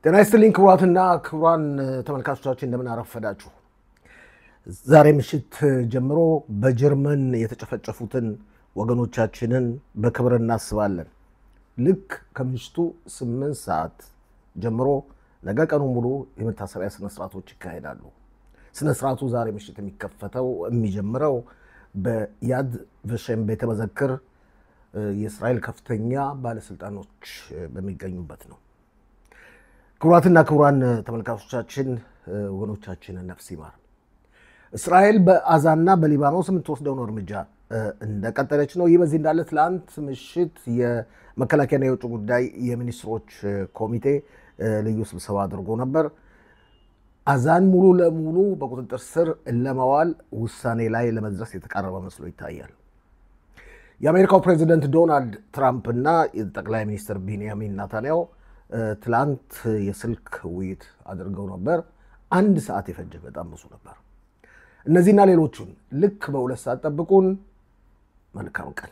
ጤና ይስጥልኝ ክቡራትና ክቡራን ተመልካቾቻችን እንደምን አረፈዳችሁ። ዛሬ ምሽት ጀምሮ በጀርመን የተጨፈጨፉትን ወገኖቻችንን በክብር እናስባለን። ልክ ከምሽቱ 8 ሰዓት ጀምሮ ነገ ቀኑ ሙሉ የመታሰቢያ ስነ ስርዓቶች ይካሄዳሉ። ስነ ስርዓቱ ዛሬ ምሽት የሚጀምረው በያድ ቫሸም ቤተ መዘክር የእስራኤል ከፍተኛ ባለስልጣኖች በሚገኙበት ነው። ክቡራትና ክቡራን ተመልካቾቻችን ወገኖቻችንን ነፍስ ይማር። እስራኤል በአዛና በሊባኖስ የምትወስደውን እርምጃ እንደቀጠለች ነው። ይህ በዚህ እንዳለ ትላንት ምሽት የመከላከያና የውጭ ጉዳይ የሚኒስትሮች ኮሚቴ ልዩ ስብሰባ አድርጎ ነበር። አዛን ሙሉ ለሙሉ በቁጥጥር ስር ለማዋል ውሳኔ ላይ ለመድረስ የተቃረበ መስሎ ይታያል። የአሜሪካው ፕሬዚደንት ዶናልድ ትራምፕ እና የጠቅላይ ሚኒስትር ቤንያሚን ኔታንያሁ ትላንት የስልክ ውይይት አድርገው ነበር። 1 ሰዓት የፈጀ በጣም ብዙ ነበር። እነዚህና ሌሎቹን ልክ በ2 ሰዓት ጠብቁን። መልካም ቀን።